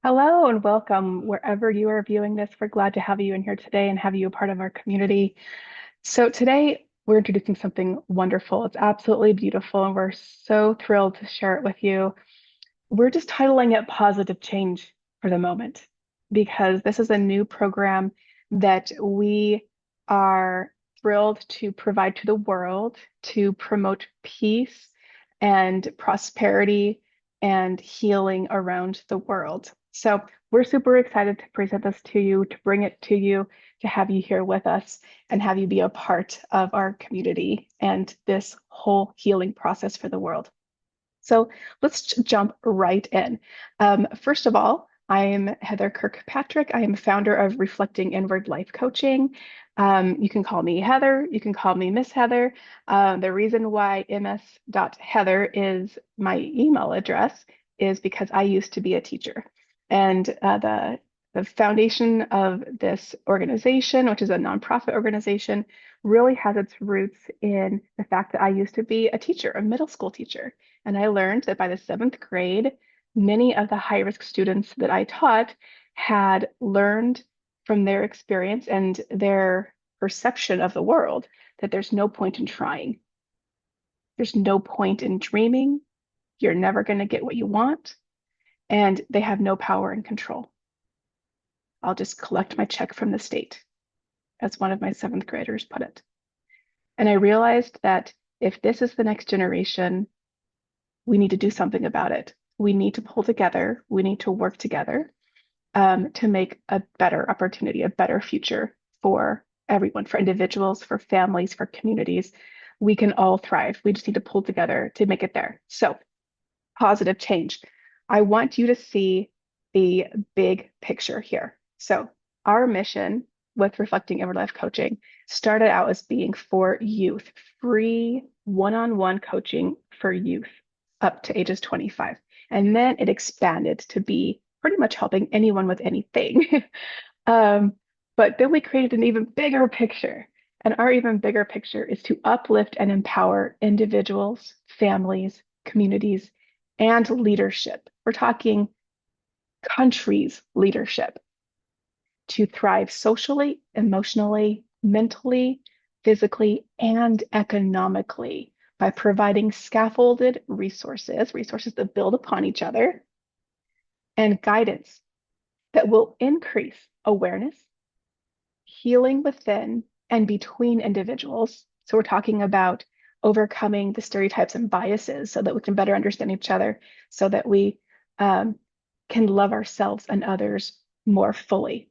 Hello and welcome wherever you are viewing this. We're glad to have you in here today and have you a part of our community. So today we're introducing something wonderful. It's absolutely beautiful and we're so thrilled to share it with you. We're just titling it Positive Change for the moment because this is a new program that we are thrilled to provide to the world to promote peace and prosperity and healing around the world. So we're super excited to present this to you, to bring it to you, to have you here with us and have you be a part of our community and this whole healing process for the world. So let's jump right in. First of all, I'm Heather Kirkpatrick. I am founder of Reflecting Inward Life Coaching. You can call me Heather. You can call me Miss Heather. The reason why ms.heather is my email address is because I used to be a teacher. And the foundation of this organization, which is a nonprofit organization, really has its roots in the fact that I used to be a teacher, a middle school teacher. And I learned that by the seventh grade, many of the high risk students that I taught had learned from their experience and their perception of the world that there's no point in trying. There's no point in dreaming. You're never going to get what you want. And they have no power and control. I'll just collect my check from the state, as one of my seventh graders put it. And I realized that if this is the next generation, we need to do something about it. We need to pull together. We need to work together to make a better opportunity, a better future for everyone, for individuals, for families, for communities. We can all thrive. We just need to pull together to make it there. So, positive change. I want you to see the big picture here. So, our mission with Reflecting Inward Life Coaching started out as being for youth, free one-on-one coaching for youth up to ages 25. And then it expanded to be pretty much helping anyone with anything. um, but then we created an even bigger picture. And our even bigger picture is to uplift and empower individuals, families, communities, and leadership. We're talking countries' leadership to thrive socially, emotionally, mentally, physically, and economically by providing scaffolded resources that build upon each other, and guidance that will increase awareness, healing within and between individuals. So we're talking about overcoming the stereotypes and biases so that we can better understand each other, so that we um, can love ourselves and others more fully.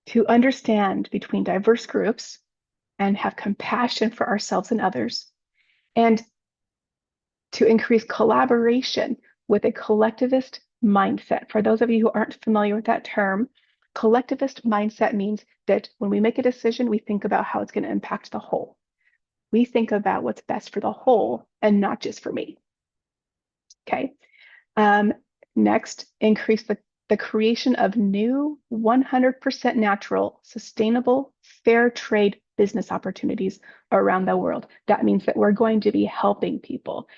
To understand between diverse groups and have compassion for ourselves and others, and to increase collaboration with a collectivist mindset. For those of you who aren't familiar with that term, collectivist mindset means that when we make a decision, we think about how it's going to impact the whole. We think about what's best for the whole and not just for me. Okay. Um, Next, increase the creation of new 100% natural, sustainable, fair trade business opportunities around the world. That means that we're going to be helping people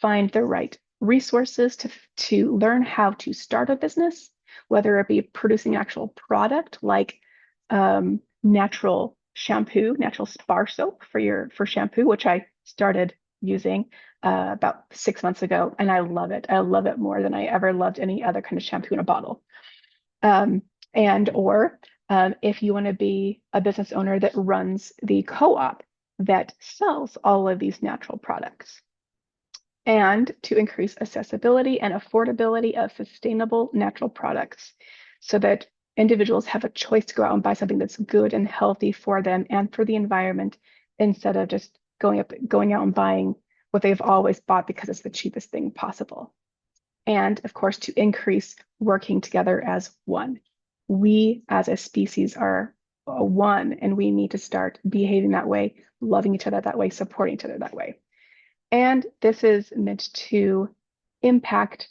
find the right resources to learn how to start a business, whether it be producing an actual product like natural shampoo, natural bar soap for shampoo, which I started using about 6 months ago, and I love it. I love it more than I ever loved any other kind of shampoo in a bottle. Um, and or if you want to be a business owner that runs the co-op that sells all of these natural products, and to increase accessibility and affordability of sustainable natural products so that individuals have a choice to go out and buy something that's good and healthy for them and for the environment instead of just going out and buying what they've always bought because it's the cheapest thing possible. And of course, to increase working together as one. We as a species are one, and we need to start behaving that way, loving each other that way, supporting each other that way. And this is meant to impact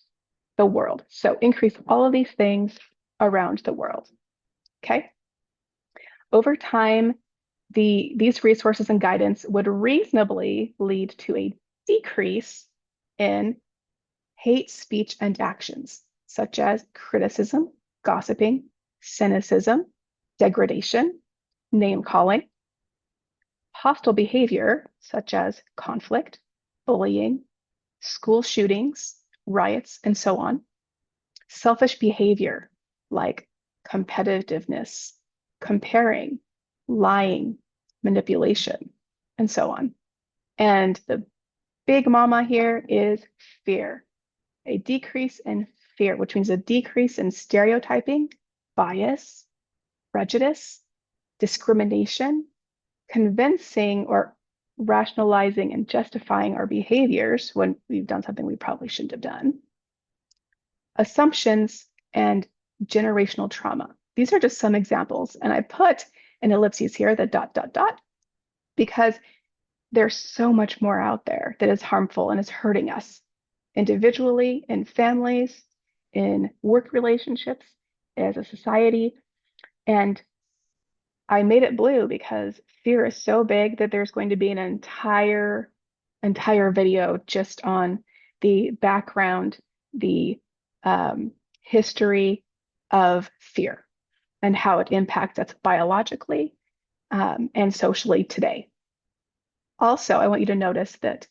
the world. So increase all of these things around the world. Okay. Over time, these resources and guidance would reasonably lead to a decrease in hate speech and actions. such as criticism, gossiping, cynicism, degradation, name calling, hostile behavior, such as conflict, bullying, school shootings, riots, and so on, selfish behavior like competitiveness, comparing, lying, manipulation, and so on. And the big mama here is fear, a decrease in fear, which means a decrease in stereotyping, bias, prejudice, discrimination, convincing or rationalizing and justifying our behaviors when we've done something we probably shouldn't have done, assumptions, and generational trauma. These are just some examples. And I put an ellipses here, the dot, dot, dot, because there's so much more out there that is harmful and is hurting us individually, in families, in work relationships, as a society. And I made it blue because fear is so big that there's going to be an entire video just on the background, the history of fear and how it impacts us biologically and socially today. Also, I want you to notice that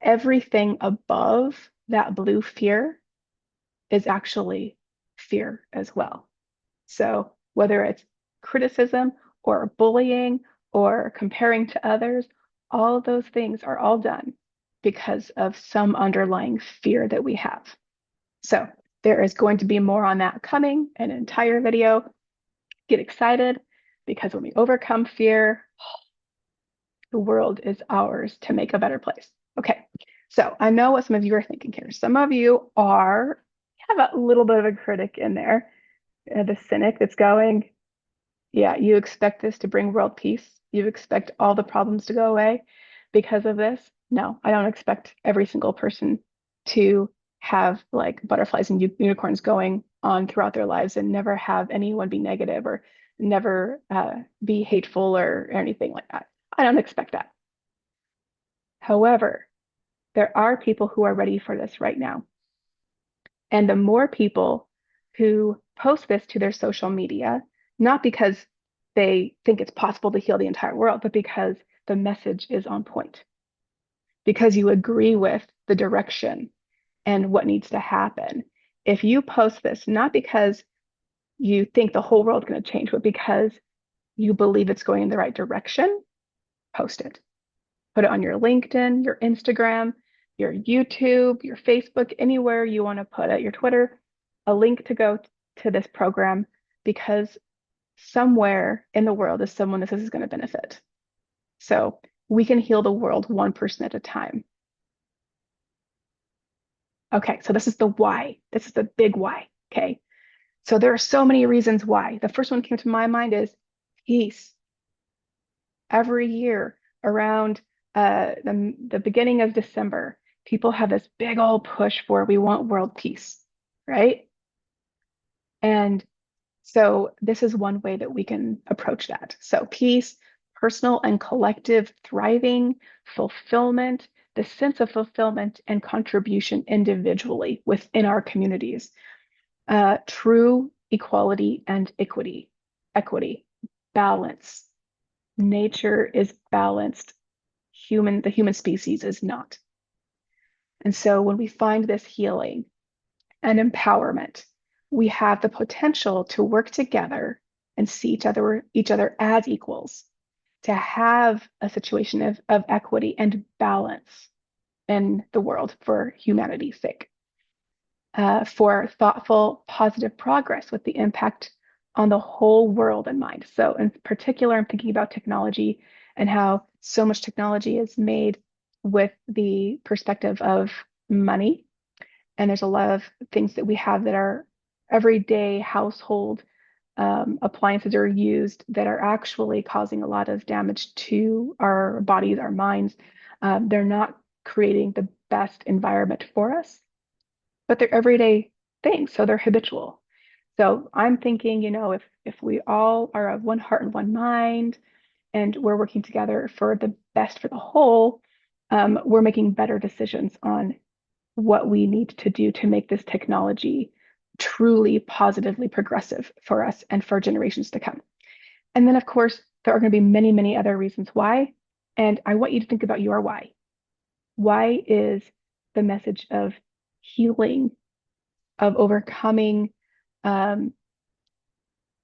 everything above that blue fear is actually fear as well. So whether it's criticism or bullying or comparing to others, all of those things are all done because of some underlying fear that we have. So there is going to be more on that coming, an entire video. Get excited because when we overcome fear, the world is ours to make a better place. Okay, so I know what some of you are thinking here. Some of you have a little bit of a critic in there, the cynic that's going, yeah, you expect this to bring world peace. You expect all the problems to go away because of this. No, I don't expect every single person to have like butterflies and unicorns going on throughout their lives and never have anyone be negative or never be hateful or anything like that. I don't expect that. However, there are people who are ready for this right now. And the more people who post this to their social media, not because they think it's possible to heal the entire world, but because the message is on point, because you agree with the direction and what needs to happen. If you post this, not because you think the whole world's going to change, but because you believe it's going in the right direction, post it. Put it on your LinkedIn, your Instagram, your YouTube, your Facebook, anywhere you want to put it, your Twitter, a link to go to this program, because somewhere in the world is someone this is going to benefit. So we can heal the world one person at a time. Okay, so this is the why. This is the big why. Okay, so there are so many reasons why. The first one came to my mind is peace. Every year around the beginning of December, people have this big old push for we want world peace, right? And so this is one way that we can approach that. So peace, personal and collective thriving, fulfillment, the sense of fulfillment and contribution individually within our communities, true equality and equity, balance. Nature is balanced. The human species is not. And so when we find this healing and empowerment, we have the potential to work together and see each other as equals, to have a situation of equity and balance in the world for humanity's sake, for thoughtful, positive progress with the impact on the whole world in mind. So in particular, I'm thinking about technology and how so much technology is made with the perspective of money. And there's a lot of things that we have that are everyday household appliances are used that are actually causing a lot of damage to our bodies, our minds. They're not creating the best environment for us, but they're everyday things, so they're habitual. So I'm thinking, if we all are of one heart and one mind, and we're working together for the best for the whole, we're making better decisions on what we need to do to make this technology truly positively progressive for us and for generations to come. And then, of course, there are going to be many, many other reasons why. And I want you to think about your why. Why is the message of healing, of overcoming um,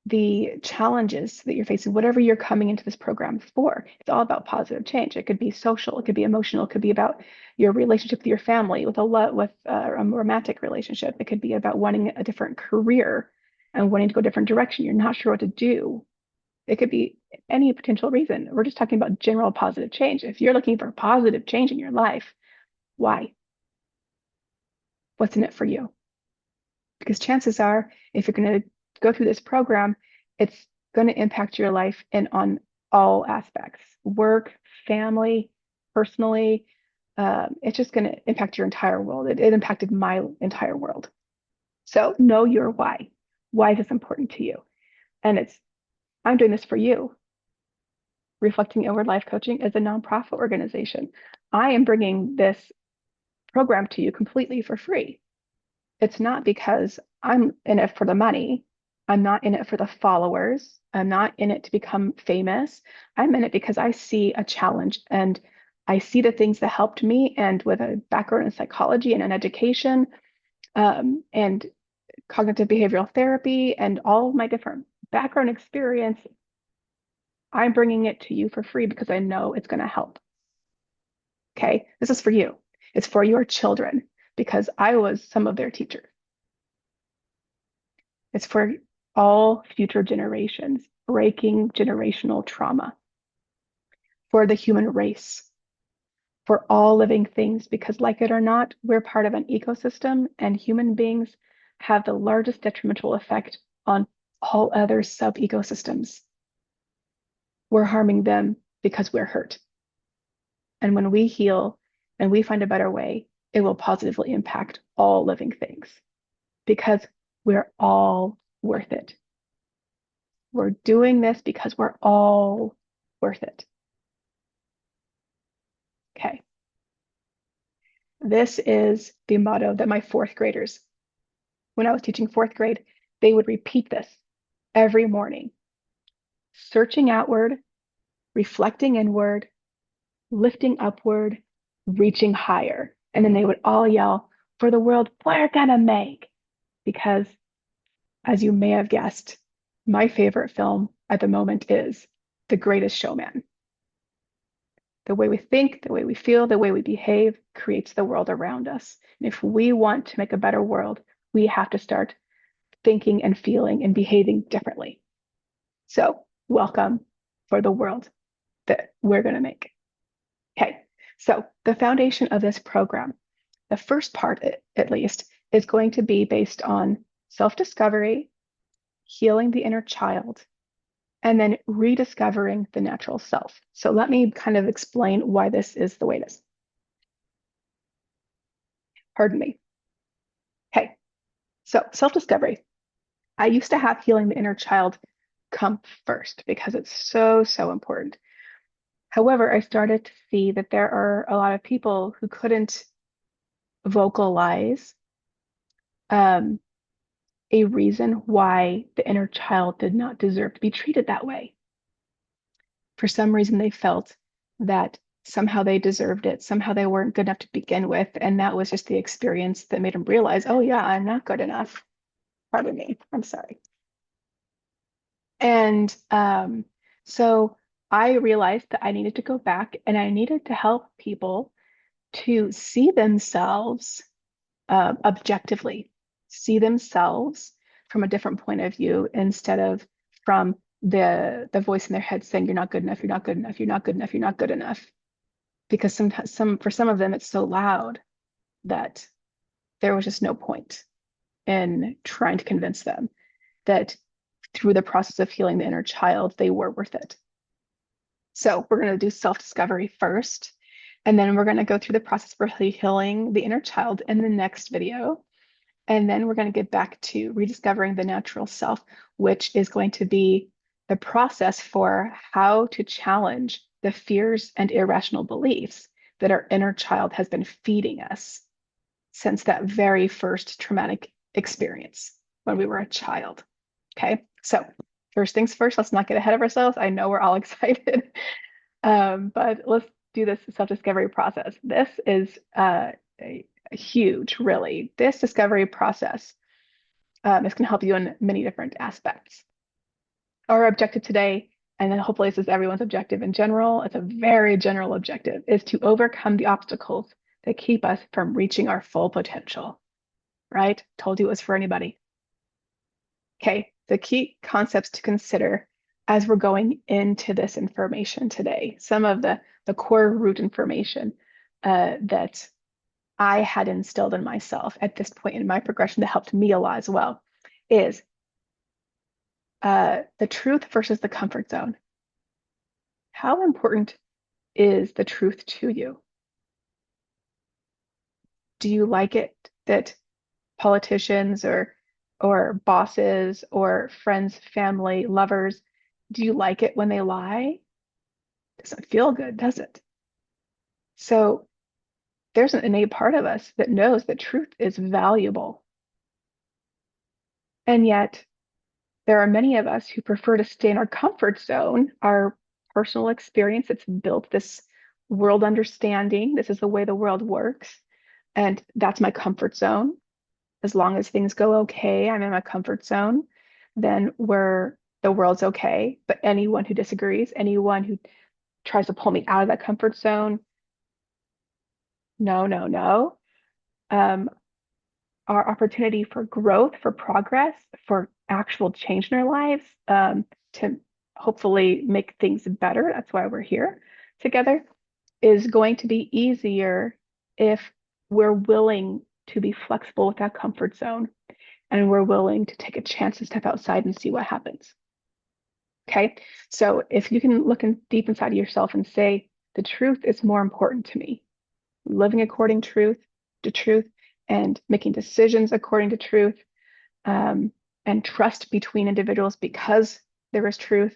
the challenges that you're facing, whatever you're coming into this program for? It's all about positive change. It could be social, it could be emotional, it could be about your relationship with your family, with a romantic relationship. It could be about wanting a different career and wanting to go a different direction. You're not sure what to do. It could be any potential reason. We're just talking about general positive change. If you're looking for positive change in your life, why? What's in it for you? Because chances are, if you're going to go through this program, it's going to impact your life and on all aspects: work, family, personally. It's just going to impact your entire world. It impacted my entire world. So know your why. Why is this important to you? And I'm doing this for you. Reflecting Inward Life Coaching is a nonprofit organization. I am bringing this program to you completely for free. It's not because I'm in it for the money. I'm not in it for the followers. I'm not in it to become famous. I'm in it because I see a challenge and I see the things that helped me. And with a background in psychology and in education and cognitive behavioral therapy and all of my different background experience, I'm bringing it to you for free because I know it's going to help. Okay, this is for you. It's for your children because I was some of their teachers. It's for all future generations, breaking generational trauma, for the human race, for all living things, because like it or not, we're part of an ecosystem and human beings have the largest detrimental effect on all other sub-ecosystems. We're harming them because we're hurt. And when we heal and we find a better way, it will positively impact all living things because we're all worth it. We're doing this because we're all worth it. Okay. This is the motto that my fourth graders, when I was teaching fourth grade, they would repeat this every morning: searching outward, reflecting inward, lifting upward, reaching higher. And then they would all yell, "For the world we're gonna make." Because, as you may have guessed, my favorite film at the moment is The Greatest Showman. The way we think, the way we feel, the way we behave creates the world around us. And if we want to make a better world, we have to start thinking and feeling and behaving differently. So, welcome for the world that we're going to make. Okay, so the foundation of this program, the first part at least, is going to be based on self-discovery, healing the inner child, and then rediscovering the natural self. So let me kind of explain why this is the way it is. Pardon me. Okay, so self-discovery. I used to have healing the inner child come first because it's so, so important. However, I started to see that there are a lot of people who couldn't vocalize a reason why the inner child did not deserve to be treated that way. For some reason, they felt that somehow they deserved it, somehow they weren't good enough to begin with, and that was just the experience that made them realize, oh yeah, I'm not good enough. Pardon me, I'm sorry. And so I realized that I needed to go back and I needed to help people to see themselves objectively, see themselves from a different point of view instead of from the voice in their head saying, you're not good enough, you're not good enough, you're not good enough, you're not good enough. Because sometimes for some of them, it's so loud that there was just no point in trying to convince them that through the process of healing the inner child, they were worth it. So we're going to do self-discovery first, and then we're going to go through the process for healing the inner child in the next video. And then we're going to get back to rediscovering the natural self, which is going to be the process for how to challenge the fears and irrational beliefs that our inner child has been feeding us since that very first traumatic experience. when we were a child. Okay, so first things first, let's not get ahead of ourselves. I know we're all excited, but let's do this self-discovery process. This is huge, really. This discovery process is going to help you in many different aspects. Our objective today, and then hopefully this is everyone's objective in general, it's a very general objective, is to overcome the obstacles that keep us from reaching our full potential, right? Told you it was for anybody. Okay, the key concepts to consider as we're going into this information today, some of the core root information that I had instilled in myself at this point in my progression that helped me a lot as well, is the truth versus the comfort zone. How important is the truth to you? Do you like it that politicians or bosses or friends, family, lovers, do you like it when they lie? Doesn't feel good, does it? So there's an innate part of us that knows that truth is valuable. And yet there are many of us who prefer to stay in our comfort zone, our personal experience that's built this world understanding. This is the way the world works. And that's my comfort zone. As long as things go okay, I'm in my comfort zone, then the world's okay. But anyone who disagrees, anyone who tries to pull me out of that comfort zone, no, no, no. Our opportunity for growth, for progress, for actual change in our lives, to hopefully make things better. That's why we're here together, is going to be easier if we're willing to be flexible with that comfort zone and we're willing to take a chance to step outside and see what happens. Okay, so if you can look deep inside of yourself and say, the truth is more important to me, living according to truth, and making decisions according to truth, and trust between individuals because there is truth,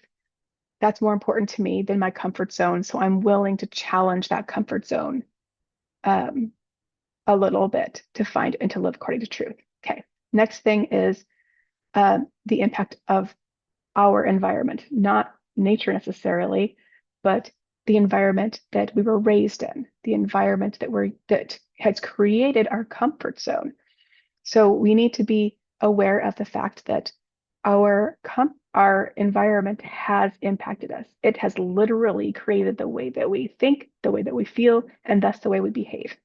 that's more important to me than my comfort zone. So I'm willing to challenge that comfort zone a little bit to find and to live according to truth. Okay, next thing is the impact of our environment, not nature necessarily, but the environment that we were raised in, the environment that has created our comfort zone. So we need to be aware of the fact that our environment has impacted us. It has literally created the way that we think, the way that we feel, and thus the way we behave.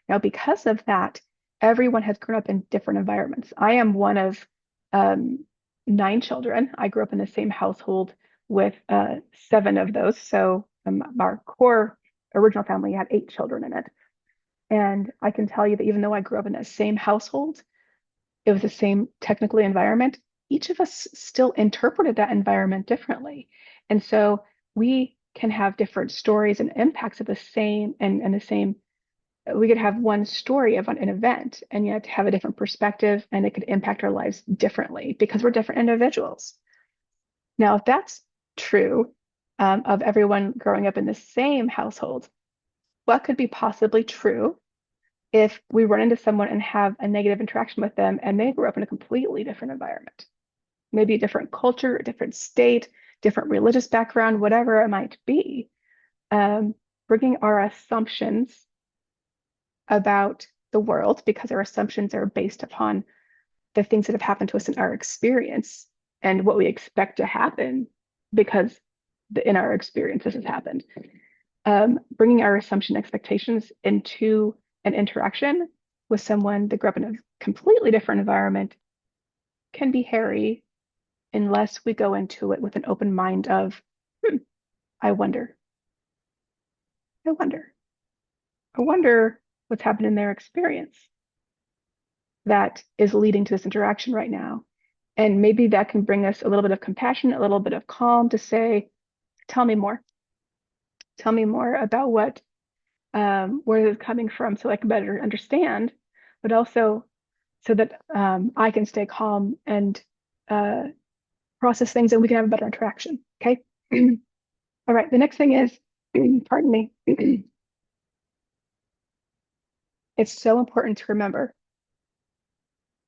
Now, because of that, everyone has grown up in different environments. I am one of 9 children. I grew up in the same household with 7 of those. So our core original family had 8 children in it. And I can tell you that even though I grew up in the same household, it was the same technically environment, each of us still interpreted that environment differently. And so we can have different stories and impacts of the same and the same. We could have one story of an event and yet have a different perspective, and it could impact our lives differently because we're different individuals. Now, if that's true of everyone growing up in the same household, what could be possibly true if we run into someone and have a negative interaction with them and they grew up in a completely different environment? Maybe a different culture, a different state, different religious background, whatever it might be. Bringing our assumptions about the world, because our assumptions are based upon the things that have happened to us in our experience and what we expect to happen because in our experience this has happened. Bringing our assumption expectations into an interaction with someone that grew up in a completely different environment can be hairy unless we go into it with an open mind of, I wonder what's happened in their experience that is leading to this interaction right now. And maybe that can bring us a little bit of compassion, a little bit of calm to say, tell me more. Tell me more about where it's coming from so I can better understand, but also so that I can stay calm and process things and we can have a better interaction. Okay. All right. The next thing is, pardon me. It's so important to remember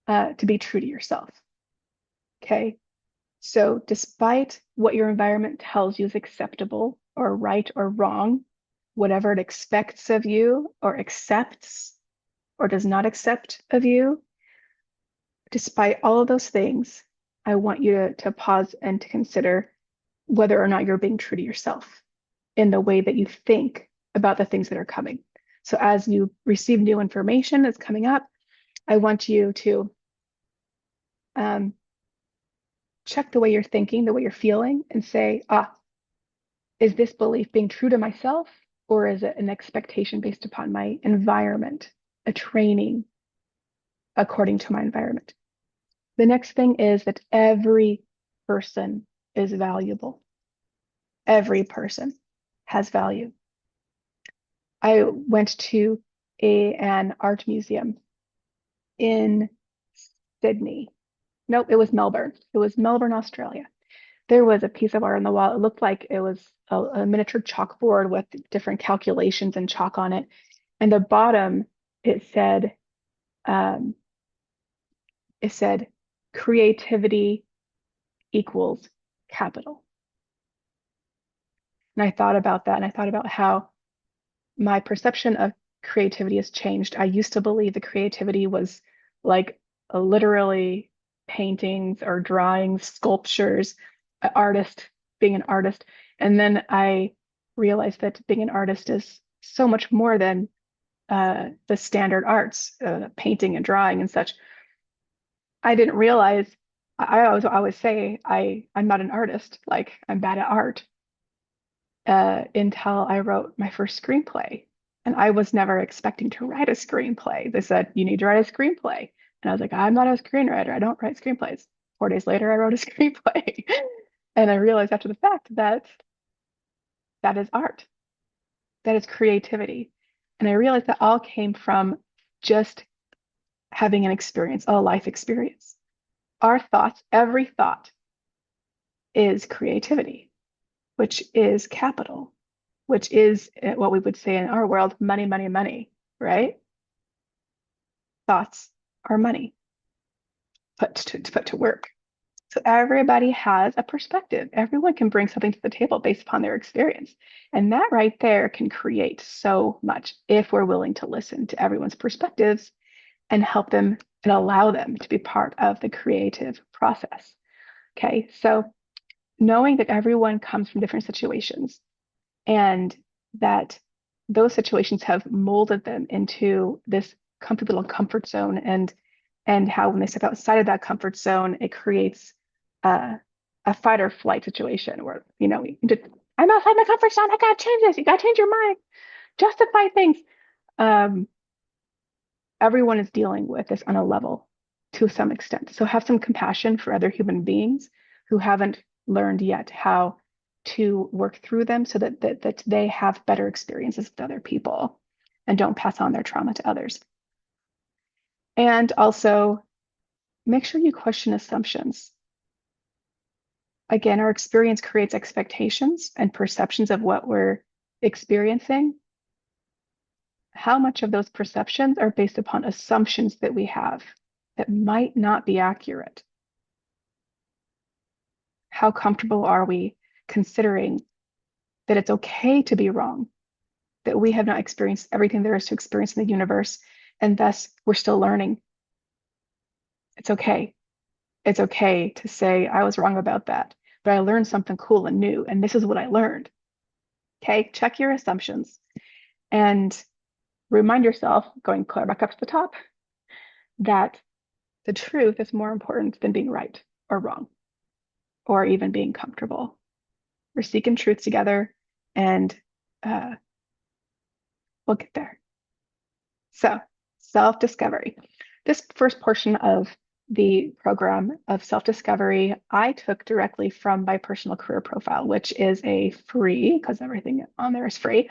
to be true to yourself. Okay. So, despite what your environment tells you is acceptable or right or wrong, whatever it expects of you or accepts or does not accept of you, despite all of those things, I want you to pause and to consider whether or not you're being true to yourself in the way that you think about the things that are coming. So, as you receive new information that's coming up, I want you to um, check the way you're thinking, the way you're feeling, and say, is this belief being true to myself, or is it an expectation based upon my environment, a training according to my environment? The next thing is that every person is valuable. Every person has value. I went to an art museum in Sydney. Nope, it was Melbourne. It was Melbourne, Australia. There was a piece of art on the wall. It looked like it was a miniature chalkboard with different calculations and chalk on it. And the bottom, it said, um, it said, creativity equals capital. And I thought about that, and I thought about how my perception of creativity has changed. I used to believe that creativity was like literally paintings or drawings, sculptures, an artist being an artist. And then I realized that being an artist is so much more than the standard arts, painting and drawing and such. I didn't realize. I always say I'm not an artist, like I'm bad at art, until I wrote my first screenplay. And I was never expecting to write a screenplay. They said, you need to write a screenplay. And I was like, I'm not a screenwriter. I don't write screenplays. 4 days later, I wrote a screenplay. And I realized after the fact that that is art, that is creativity. And I realized that all came from just having an experience, a life experience. Our thoughts, every thought is creativity, which is capital, which is what we would say in our world, money, money, money, right? Thoughts are money put to work. So everybody has a perspective. Everyone can bring something to the table based upon their experience. And that right there can create so much if we're willing to listen to everyone's perspectives and help them and allow them to be part of the creative process. Okay, so knowing that everyone comes from different situations and that those situations have molded them into this comfy little comfort zone, and how when they step outside of that comfort zone, it creates a fight or flight situation where I'm outside my comfort zone. I gotta change this. You gotta change your mind. Justify things. Um, Everyone is dealing with this on a level to some extent. So have some compassion for other human beings who haven't learned yet how to work through them so that they have better experiences with other people and don't pass on their trauma to others. And also make sure you question assumptions. Again, our experience creates expectations and perceptions of what we're experiencing. How much of those perceptions are based upon assumptions that we have that might not be accurate? How comfortable are we considering that it's okay to be wrong, that we have not experienced everything there is to experience in the universe, and thus we're still learning? It's okay. It's okay to say, I was wrong about that, but I learned something cool and new, and this is what I learned. Okay, check your assumptions and remind yourself, going clear back up to the top, that the truth is more important than being right or wrong or even being comfortable. We're seeking truth together, and we'll get there. So, self-discovery. This first portion of the program of self-discovery, I took directly from my personal career profile, which is a free, because everything on there is free,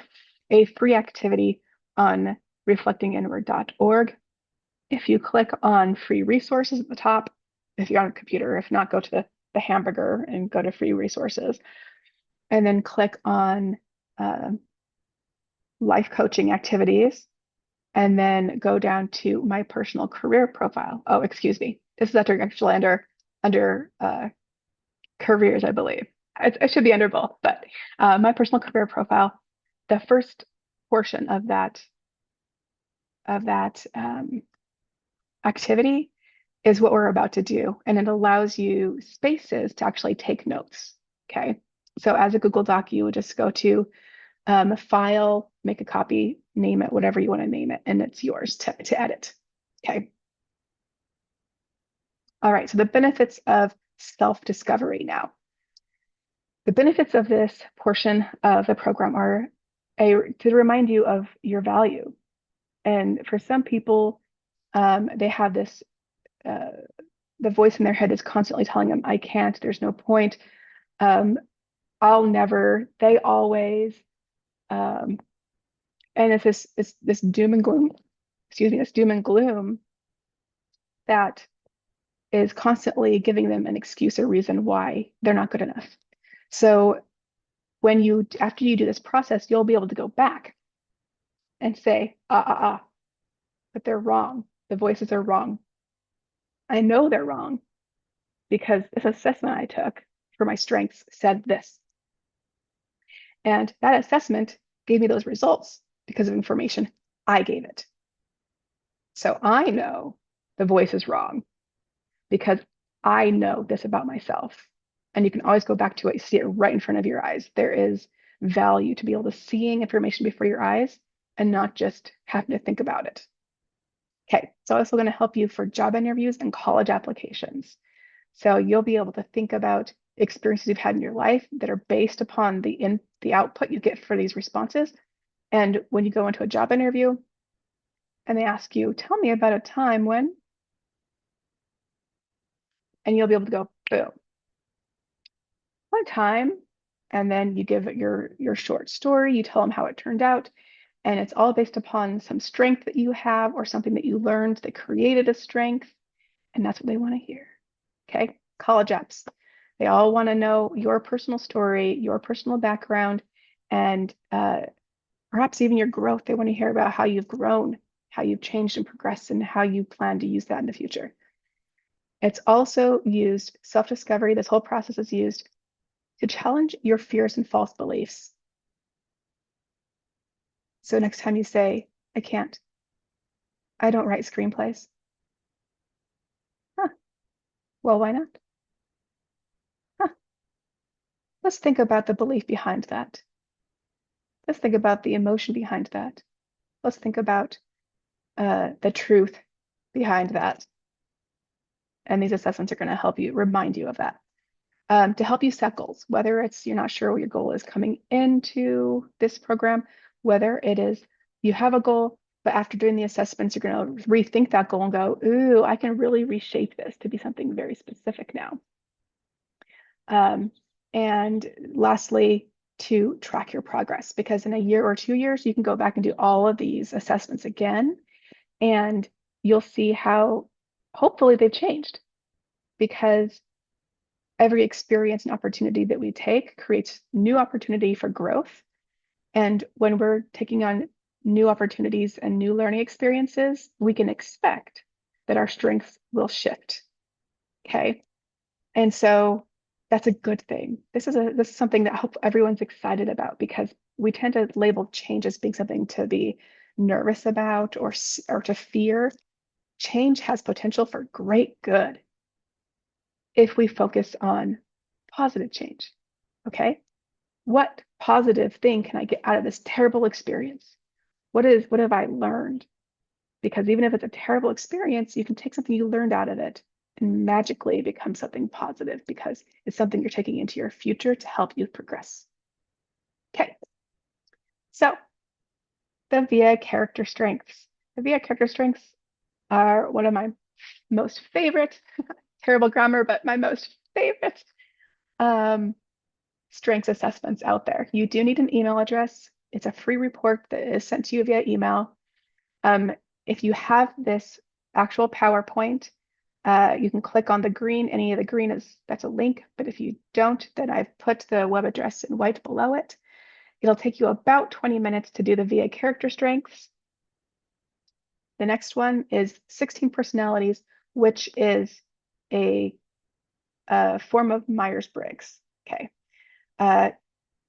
a free activity on reflectinginward.org. If you click on free resources at the top, if you're on a computer, if not, go to the hamburger and go to free resources, and then click on life coaching activities. and then go down to my personal career profile. Oh, excuse me. This is actually under careers, I believe. It should be under both, but my personal career profile, the first portion of that activity is what we're about to do, and it allows you spaces to actually take notes. Okay, so as a Google Doc, you would just go to file, make a copy, name it, whatever you want to name it, and it's yours to edit. Okay. All right, so the benefits of self-discovery now. The benefits of this portion of the program are to remind you of your value. And for some people, they have this, the voice in their head is constantly telling them, I can't, there's no point, I'll never, they always, um, and it's this doom and gloom, excuse me, this doom and gloom that is constantly giving them an excuse or reason why they're not good enough. So after you do this process, you'll be able to go back and say, but they're wrong. The voices are wrong. I know they're wrong because this assessment I took for my strengths said this. And that assessment gave me those results because of information I gave it. So I know the voice is wrong because I know this about myself. And you can always go back to it, see it right in front of your eyes. There is value to be able to seeing information before your eyes and not just having to think about it. Okay, it's also going to help you for job interviews and college applications. So you'll be able to think about experiences you've had in your life that are based upon the output you get for these responses. And when you go into a job interview and they ask you, tell me about a time when, and you'll be able to go, boom, one time. And then you give it your short story, you tell them how it turned out. And it's all based upon some strength that you have or something that you learned that created a strength. And that's what they want to hear. Okay, college apps. They all want to know your personal story, your personal background, and perhaps even your growth. They want to hear about how you've grown, how you've changed and progressed, and how you plan to use that in the future. It's also used, self-discovery, this whole process is used to challenge your fears and false beliefs. So next time you say, I can't, I don't write screenplays. Huh, well, why not? Huh, let's think about the belief behind that. Let's think about the emotion behind that. Let's think about the truth behind that. And these assessments are going to help you, remind you of that. To help you set goals, whether it's you're not sure what your goal is coming into this program, whether it is you have a goal, but after doing the assessments, you're going to rethink that goal and go, ooh, I can really reshape this to be something very specific now. And lastly, to track your progress, because in a year or 2 years, you can go back and do all of these assessments again, and you'll see how hopefully they've changed, because every experience and opportunity that we take creates new opportunity for growth. And when we're taking on new opportunities and new learning experiences, we can expect that our strengths will shift. Okay. And so that's a good thing. This is something that I hope everyone's excited about, because we tend to label change as being something to be nervous about or to fear. Change has potential for great good if we focus on positive change. Okay. What positive thing can I get out of this terrible experience? What have I learned? Because even if it's a terrible experience, you can take something you learned out of it and magically become something positive, because it's something you're taking into your future to help you progress. Okay. So the VIA character strengths. The VIA character strengths are one of my most favorite, terrible grammar, but my most favorite strengths assessments out there. You do need an email address. It's a free report that is sent to you via email. If you have this actual PowerPoint, you can click on the green. Any of the green that's a link. But if you don't, then I've put the web address in white below it. It'll take you about 20 minutes to do the VIA character strengths. The next one is 16 personalities, which is a form of Myers-Briggs. Okay.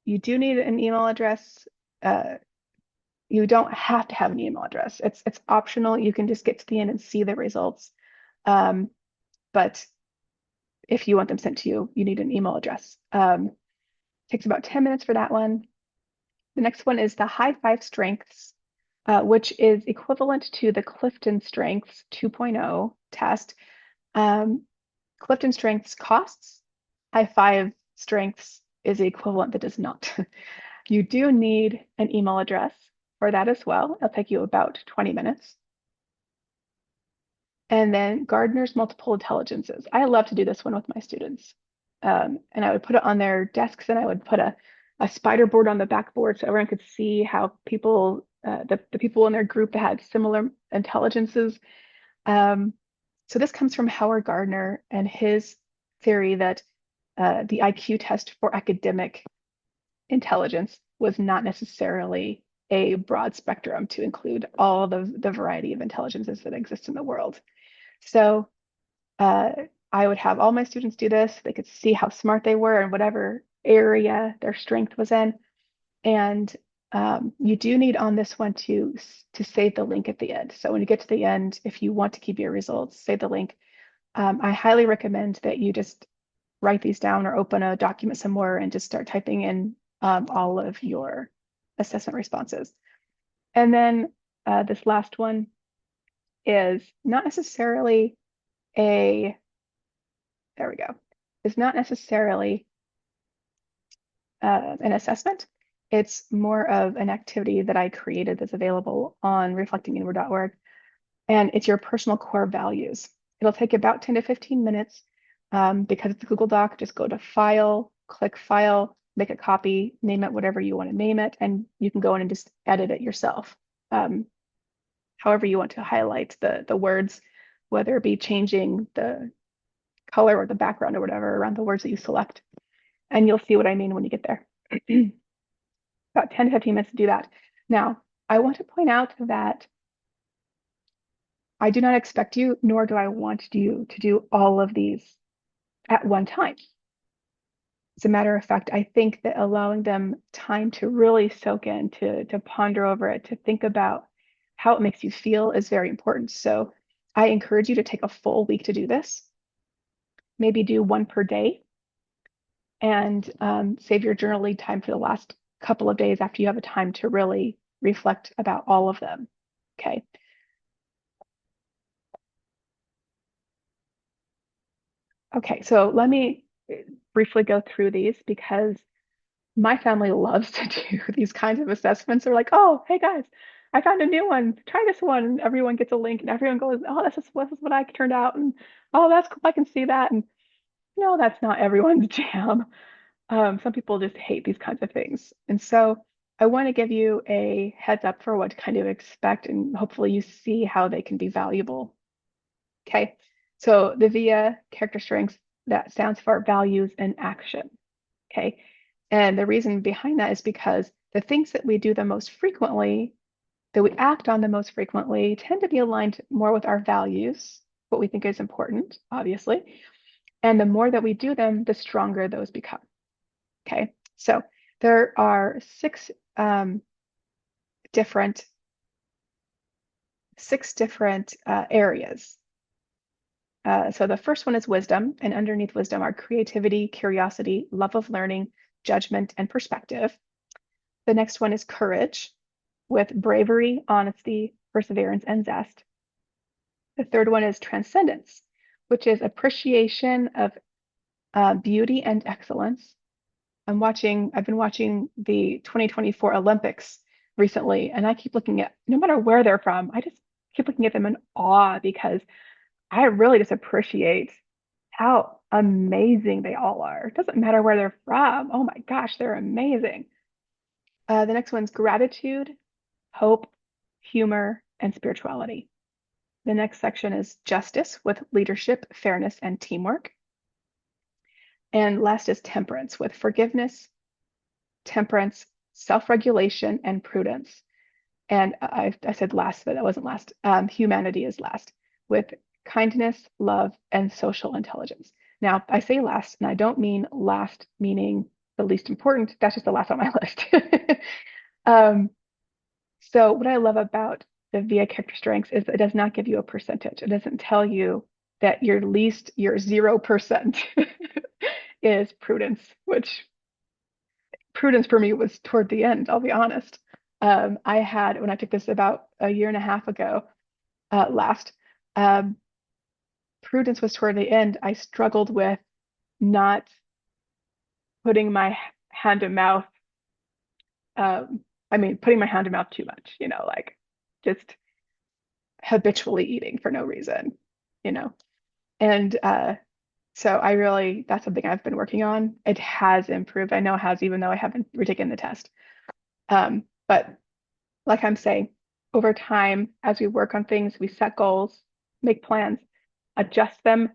You do need an email address. You don't have to have an email address. It's optional. You can just get to the end and see the results. But if you want them sent to you, you need an email address. Takes about 10 minutes for that one. The next one is the High Five Strengths, which is equivalent to the Clifton Strengths 2.0 test. Clifton Strengths costs. High Five Strengths is the equivalent that does not. You do need an email address for that as well. It'll take you about 20 minutes. And then Gardner's Multiple Intelligences. I love to do this one with my students. And I would put it on their desks, and I would put a spider board on the backboard so everyone could see how people, the people in their group that had similar intelligences. So this comes from Howard Gardner and his theory that the IQ test for academic intelligence was not necessarily a broad spectrum to include all the variety of intelligences that exist in the world. So I would have all my students do this. They could see how smart they were in whatever area their strength was in. And you do need on this one to save the link at the end. So when you get to the end, if you want to keep your results, save the link. I highly recommend that you just write these down or open a document somewhere and just start typing in all of your assessment responses. And then this last one is not necessarily there we go, is not necessarily an assessment. It's more of an activity that I created that's available on reflectinginward.org. And it's your personal core values. It'll take about 10 to 15 minutes because it's a Google Doc. Just go to File, click File, make a copy, name it whatever you want to name it, and you can go in and just edit it yourself. However you want to highlight the words, whether it be changing the color or the background or whatever around the words that you select. And you'll see what I mean when you get there. About 10 to 15 minutes to do that. Now, I want to point out that I do not expect you, nor do I want you to do all of these at one time. As a matter of fact, I think that allowing them time to really soak in, to ponder over it, to think about how it makes you feel is very important. So I encourage you to take a full week to do this. Maybe do one per day and save your journaling time for the last couple of days after you have a time to really reflect about all of them. Okay. Okay, so let me briefly go through these because my family loves to do these kinds of assessments. They're like, oh, hey guys, I found a new one. Try this one. And everyone gets a link and everyone goes, oh, this is what I turned out. And oh, that's cool. I can see that. And no, that's not everyone's jam. Some people just hate these kinds of things. And so I want to give you a heads up for what to kind of expect, and hopefully you see how they can be valuable. Okay, so the VIA character strengths, that stands for values in action. Okay, and the reason behind that is because the things that we do the most frequently, that we act on the most frequently, tend to be aligned more with our values, what we think is important, obviously. And the more that we do them, the stronger those become. Okay, so there are six different areas. So the first one is wisdom, and underneath wisdom are creativity, curiosity, love of learning, judgment, and perspective. The next one is courage, with bravery, honesty, perseverance, and zest. The third one is transcendence, which is appreciation of beauty and excellence. I've been watching the 2024 Olympics recently, and I keep looking at, no matter where they're from, I just keep looking at them in awe because I really just appreciate how amazing they all are. It doesn't matter where they're from. Oh my gosh, they're amazing. The next one's gratitude, hope, humor, and spirituality. The next section is justice with leadership, fairness, and teamwork. And last is temperance with forgiveness, temperance, self-regulation, and prudence. And I said last, but that wasn't last. Humanity is last, with kindness, love, and social intelligence. Now, I say last, and I don't mean last meaning the least important. That's just the last on my list. um, so what I love about the VIA character strengths is it does not give you a percentage. It doesn't tell you that your 0% is prudence, which prudence for me was toward the end, I'll be honest. I had, when I took this about a year and a half ago, last, um, prudence was toward the end. I struggled with not putting my hand to mouth. Putting my hand to mouth too much, like just habitually eating for no reason, you know. And so that's something I've been working on. It has improved. I know it has, even though I haven't retaken the test. But like I'm saying, over time, as we work on things, we set goals, make plans, adjust them,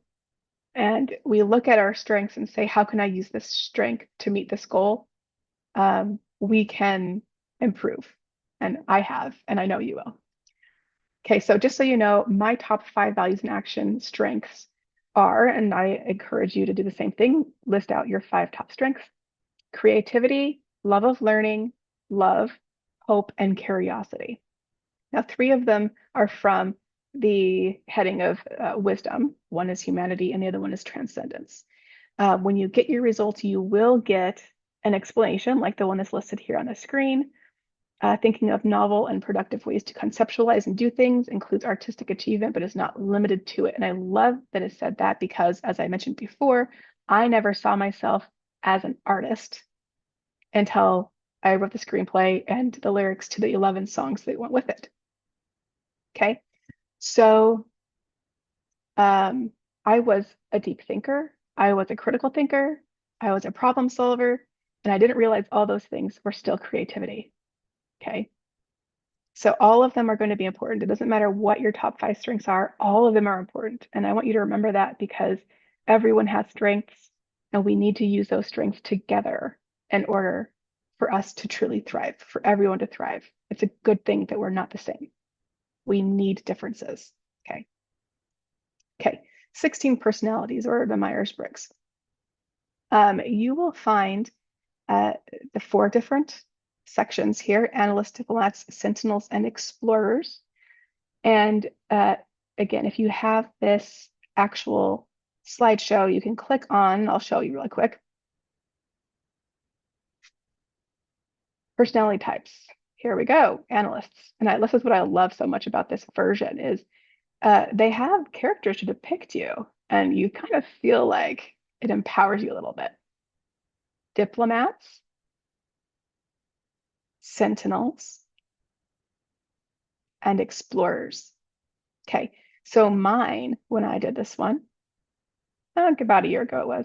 and we look at our strengths and say, how can I use this strength to meet this goal? We can improve. And I have, and I know you will. Okay, so just so you know, my top 5 values in action strengths are, and I encourage you to do the same thing, list out your 5 top strengths: creativity, love of learning, love, hope, and curiosity. Now, 3 of them are from the heading of wisdom. One is humanity, and the other one is transcendence. When you get your results, you will get an explanation like the one that's listed here on the screen. Thinking of novel and productive ways to conceptualize and do things includes artistic achievement, but is not limited to it. And I love that it said that because, as I mentioned before, I never saw myself as an artist until I wrote the screenplay and the lyrics to the 11 songs that went with it. Okay, so I was a deep thinker, I was a critical thinker, I was a problem solver, and I didn't realize all those things were still creativity. Okay. So all of them are going to be important. It doesn't matter what your top 5 strengths are, all of them are important. And I want you to remember that because everyone has strengths and we need to use those strengths together in order for us to truly thrive, for everyone to thrive. It's a good thing that we're not the same. We need differences. Okay. Okay. 16 personalities, or the Myers-Briggs. You will find the 4 different sections here: analysts, diplomats, sentinels, and explorers. And again, if you have this actual slideshow, you can click on, I'll show you really quick, personality types. Here we go, analysts. And this is what I love so much about this version is they have characters to depict you, and you kind of feel like it empowers you a little bit. Diplomats, sentinels, and explorers. Okay, so mine, when I did this one, I think about a year ago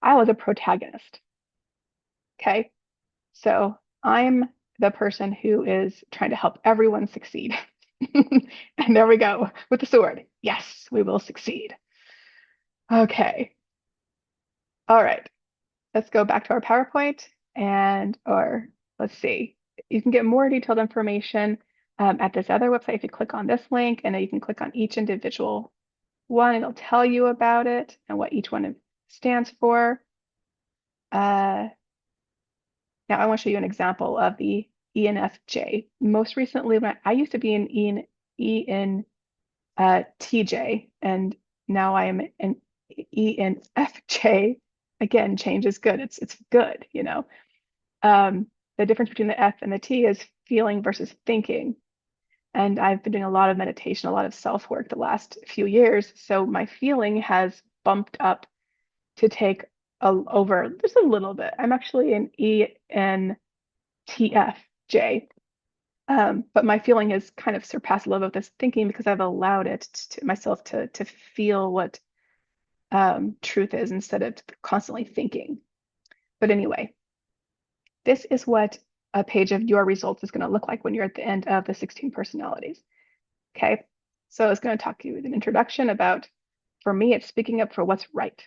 I was a protagonist. Okay, so I'm the person who is trying to help everyone succeed. And there we go with the sword. Yes, we will succeed. Okay, all right, let's go back to our PowerPoint or let's see. You can get more detailed information at this other website if you click on this link, and then you can click on each individual one, and it'll tell you about it and what each one stands for. Now I want to show you an example of the ENFJ. Most recently, when I used to be an ENTJ, and now I am an ENFJ. Again, change is good. It's good, you know. The difference between the F and the T is feeling versus thinking. And I've been doing a lot of meditation, a lot of self-work the last few years. So my feeling has bumped up to take over just a little bit. I'm actually an ENTFJ. But my feeling has kind of surpassed a little bit of this thinking because I've allowed it to myself to feel what truth is instead of constantly thinking. But anyway, this is what a page of your results is going to look like when you're at the end of the 16 personalities. Okay, so it's going to talk to you with an introduction about, for me, it's speaking up for what's right.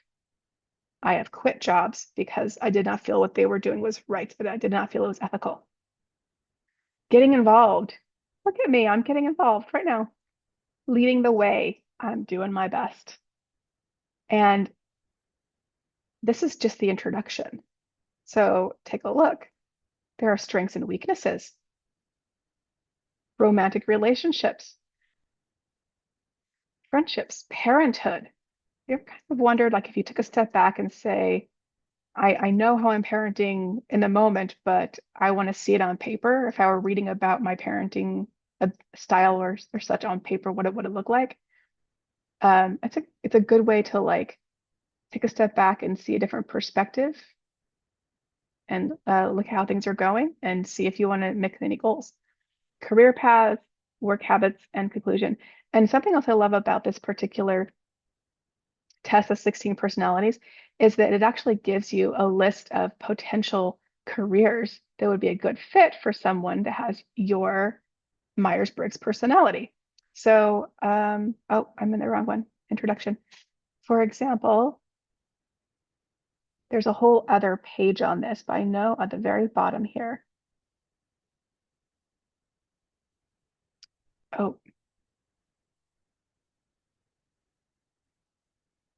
I have quit jobs because I did not feel what they were doing was right, but I did not feel it was ethical. Getting involved. Look at me, I'm getting involved right now. Leading the way, I'm doing my best. And this is just the introduction. So take a look. There are strengths and weaknesses, romantic relationships, friendships, parenthood. You ever kind of wondered, like, if you took a step back and say, I know how I'm parenting in the moment, but I want to see it on paper. If I were reading about my parenting style or such on paper, what it would it look like? It's a good way to like take a step back and see a different perspective and look at how things are going and see if you want to make any goals. Career path, work habits, and conclusion. And something else I love about this particular test of 16 personalities is that it actually gives you a list of potential careers that would be a good fit for someone that has your Myers-Briggs personality. So, oh, I'm in the wrong one. Introduction. For example, there's a whole other page on this, but I know at the very bottom here. Oh,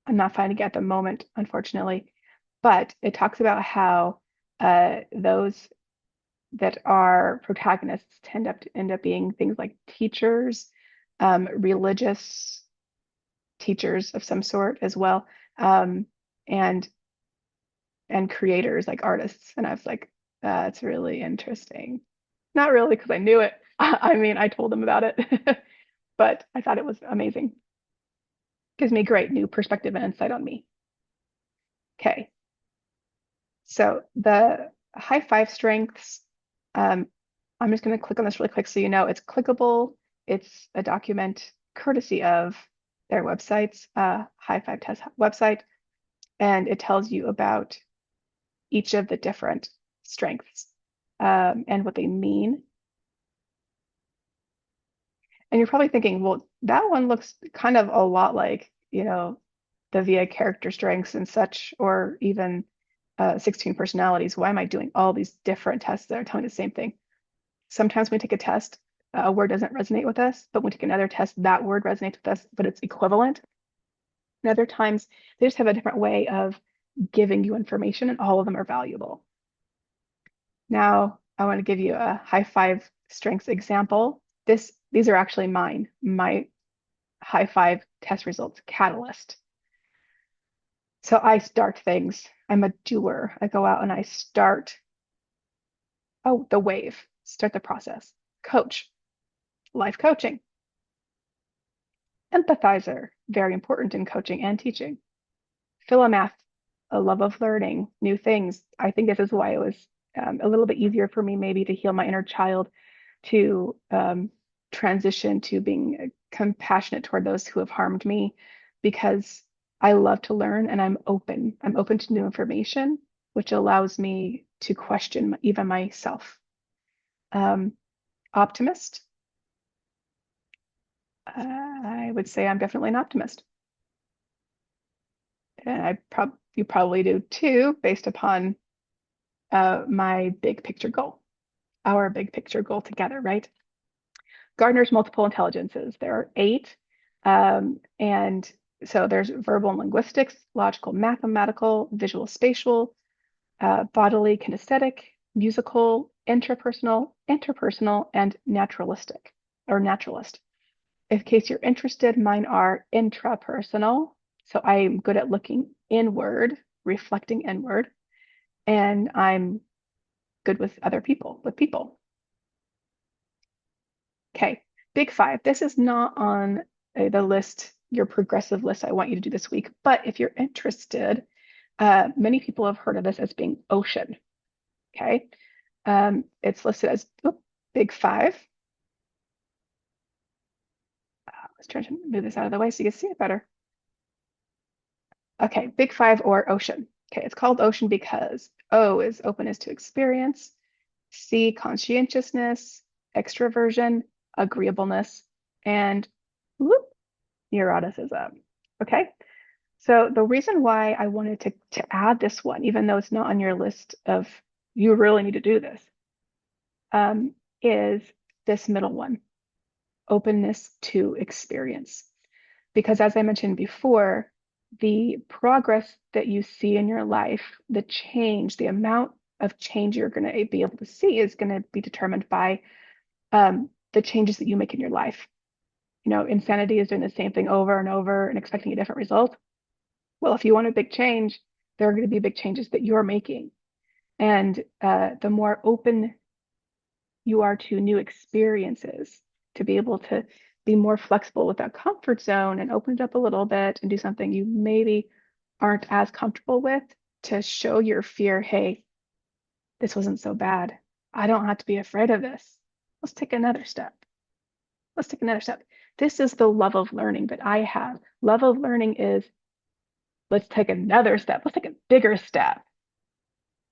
I'm not finding it at the moment, unfortunately, but it talks about how those that are protagonists tend up to end up being things like teachers, religious teachers of some sort as well, and creators like artists. And I was like, that's really interesting. Not really because I knew it. I mean, I told them about it, but I thought it was amazing. Gives me great new perspective and insight on me. Okay, so the high five strengths. Um, I'm just going to click on this really quick so you know it's clickable. It's a document courtesy of their websites, High Five Test website, and it tells you about each of the different strengths and what they mean. And you're probably thinking, well, that one looks kind of a lot like, the VA character strengths and such, or even 16 personalities. Why am I doing all these different tests that are telling the same thing? Sometimes when we take a test, a word doesn't resonate with us, but when we take another test, that word resonates with us, but it's equivalent. And other times, they just have a different way of giving you information, and all of them are valuable. Now, I want to give you a high five strengths example. These are actually mine, my high five test results catalyst. So I start things. I'm a doer. I go out and I start. Oh, the wave, start the process. Coach, life coaching. Empathizer, very important in coaching and teaching. Philomath, a love of learning new things. I think this is why it was a little bit easier for me maybe to heal my inner child, to transition to being compassionate toward those who have harmed me, because I love to learn and I'm open. I'm open to new information, which allows me to question even myself. Optimist. I would say I'm definitely an optimist. And you probably do too, based upon my big picture goal, our big picture goal together, right? Gardner's multiple intelligences. There are 8. And so there's verbal and linguistics, logical, mathematical, visual, spatial, bodily, kinesthetic, musical, interpersonal, and naturalistic or naturalist. In case you're interested, mine are intrapersonal. So I'm good at looking inward, reflecting inward, and I'm good with other people, with people. Okay, big 5. This is not on the list, your progressive list I want you to do this week, but if you're interested, many people have heard of this as being ocean. Okay, it's listed as big 5. Let's try to move this out of the way so you can see it better. Okay, big 5 or ocean. Okay, it's called ocean because O is openness to experience, C, conscientiousness, extroversion, agreeableness, and whoop, neuroticism. Okay, so the reason why I wanted to add this one, even though it's not on your list of you really need to do this, is this middle one. openness to experience. Because as I mentioned before, the progress that you see in your life, the change, the amount of change you're going to be able to see is going to be determined by the changes that you make in your life. You know, insanity is doing the same thing over and over and expecting a different result. Well, if you want a big change, there are going to be big changes that you're making. And the more open you are to new experiences, to be able to be more flexible with that comfort zone and open it up a little bit and do something you maybe aren't as comfortable with, to show your fear, hey, this wasn't so bad. I don't have to be afraid of this. Let's take another step. Let's take another step. This is the love of learning that I have. Love of learning is, let's take another step. Let's take a bigger step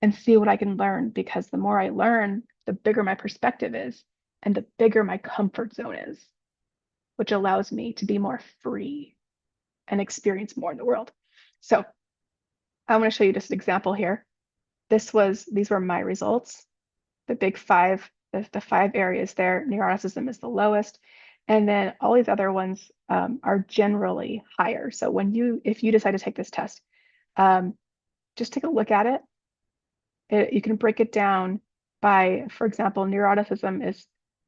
and see what I can learn, because the more I learn, the bigger my perspective is and the bigger my comfort zone is, which allows me to be more free and experience more in the world. So I want to show you just an example here. These were my results. The big five, the five areas there, neuroticism is the lowest. And then all these other ones are generally higher. So if you decide to take this test, just take a look at it. You can break it down by, for example, neuroticism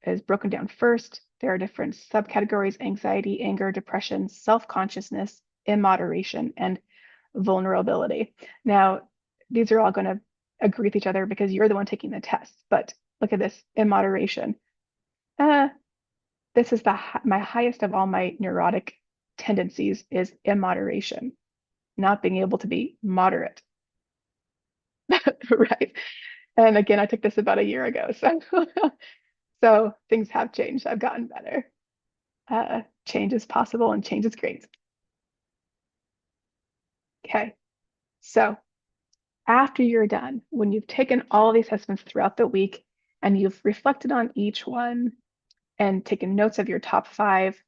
is broken down first. There are different subcategories: anxiety, anger, depression, self-consciousness, immoderation, and vulnerability. Now, these are all going to agree with each other because you're the one taking the test. But look at this, immoderation. This is my highest of all my neurotic tendencies is immoderation, not being able to be moderate. Right. And again, I took this about a year ago. So things have changed. I've gotten better. Change is possible and change is great. Okay. So after you're done, when you've taken all the assessments throughout the week and you've reflected on each one and taken notes of your top 5,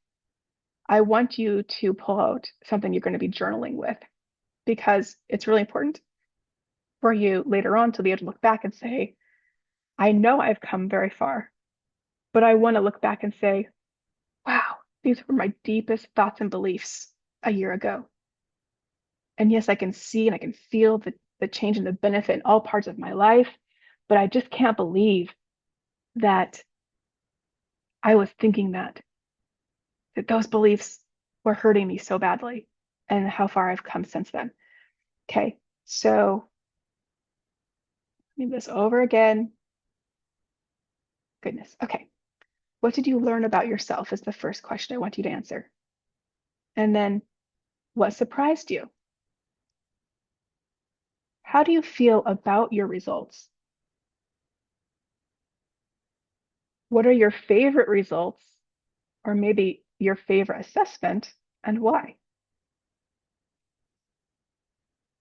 I want you to pull out something you're going to be journaling with, because it's really important for you later on to be able to look back and say, I know I've come very far, but I want to look back and say, wow, these were my deepest thoughts and beliefs a year ago. And yes, I can see and I can feel the change and the benefit in all parts of my life, but I just can't believe that I was thinking that those beliefs were hurting me so badly, and how far I've come since then. Okay, so read this over again. Goodness. Okay. What did you learn about yourself is the first question I want you to answer. And then, what surprised you? How do you feel about your results? What are your favorite results, or maybe your favorite assessment, and why?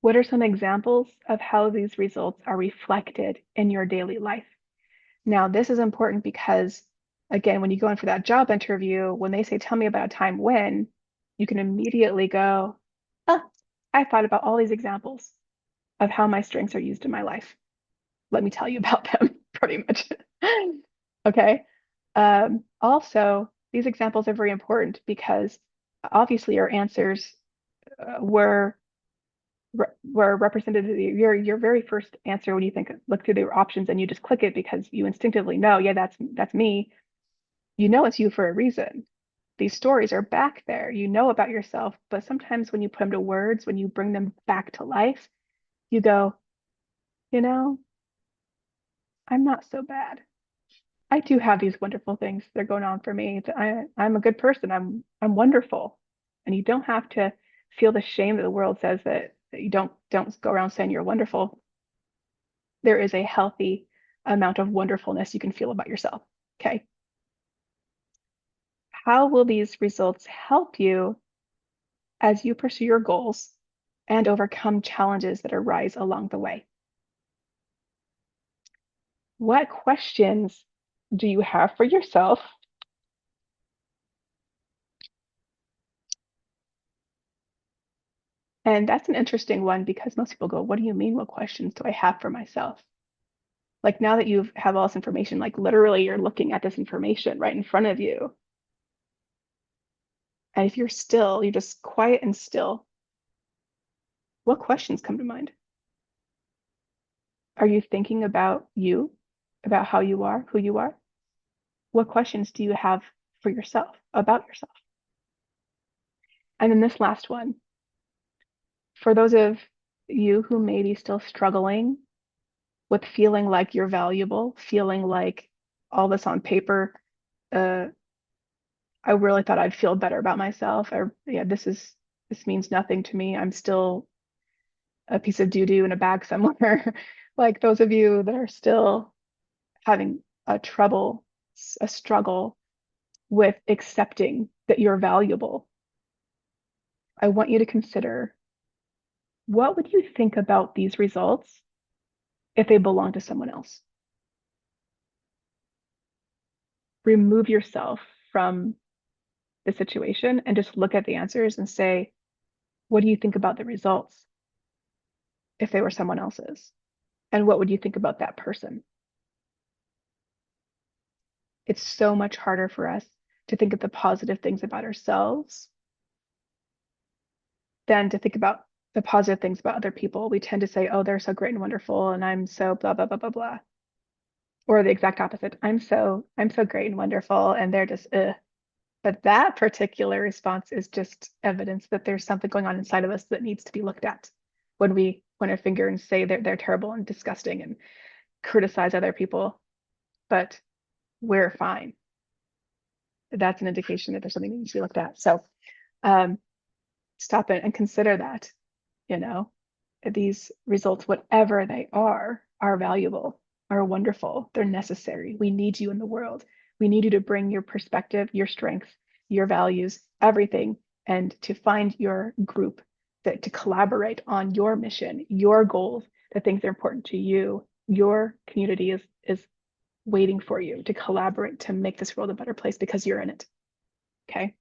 What are some examples of how these results are reflected in your daily life? Now, this is important because, again, when you go in for that job interview, when they say, tell me about a time when, you can immediately go, oh, I thought about all these examples of how my strengths are used in my life. Let me tell you about them, pretty much. Okay. Also, these examples are very important because obviously your answers were represented. Your very first answer when you look through the options and you just click it because you instinctively know, yeah, that's me. You know it's you for a reason. These stories are back there. You know about yourself, but sometimes when you put them to words, when you bring them back to life, you go, you know, I'm not so bad. I do have these wonderful things that are going on for me. I'm a good person. I'm wonderful. And you don't have to feel the shame that the world says that you don't go around saying you're wonderful. There is a healthy amount of wonderfulness you can feel about yourself. Okay. How will these results help you as you pursue your goals and overcome challenges that arise along the way? What questions do you have for yourself? And that's an interesting one because most people go, what do you mean? What questions do I have for myself? Like now that you have all this information, like literally you're looking at this information right in front of you. And if you're still, you're just quiet and still, what questions come to mind? Are you thinking about you, about how you are, who you are? What questions do you have for yourself, about yourself? And then this last one, for those of you who may be still struggling with feeling like you're valuable, feeling like all this on paper, uh, I really thought I'd feel better about myself. This means nothing to me. I'm still a piece of doo-doo in a bag somewhere. Like those of you that are still having a struggle with accepting that you're valuable, I want you to consider, what would you think about these results if they belong to someone else? Remove yourself from the situation and just look at the answers and say, what do you think about the results if they were someone else's? And what would you think about that person? It's so much harder for us to think of the positive things about ourselves than to think about the positive things about other people. We tend to say, oh, they're so great and wonderful, and I'm so blah, blah, blah, blah, blah. Or the exact opposite. I'm so great and wonderful, and they're just, ugh. But that particular response is just evidence that there's something going on inside of us that needs to be looked at when we point our finger and say they're terrible and disgusting and criticize other people. But we're fine. That's an indication that there's something that needs to be looked at. So um, stop it and consider that, you know, these results, whatever they are valuable, are wonderful, they're necessary. We need you in the world. We need you to bring your perspective, your strengths, your values, everything, and to find your group, to collaborate on your mission, your goals, the things that are important to you. Your community is waiting for you to collaborate to make this world a better place because you're in it. Okay.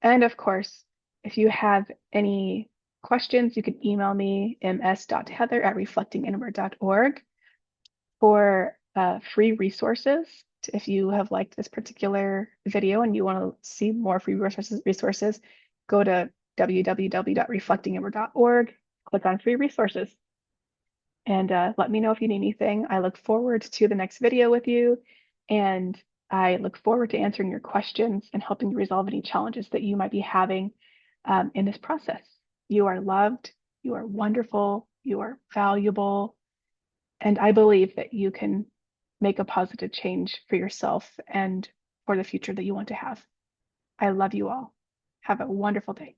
And of course, if you have any questions, you can email me, ms.heather@reflectinginward.org, for free resources. If you have liked this particular video and you want to see more free resources, go to www.reflectinginward.org, click on free resources, and let me know if you need anything. I look forward to the next video with you, and I look forward to answering your questions and helping you resolve any challenges that you might be having in this process. You are loved, you are wonderful, you are valuable, and I believe that you can make a positive change for yourself and for the future that you want to have. I love you all. Have a wonderful day.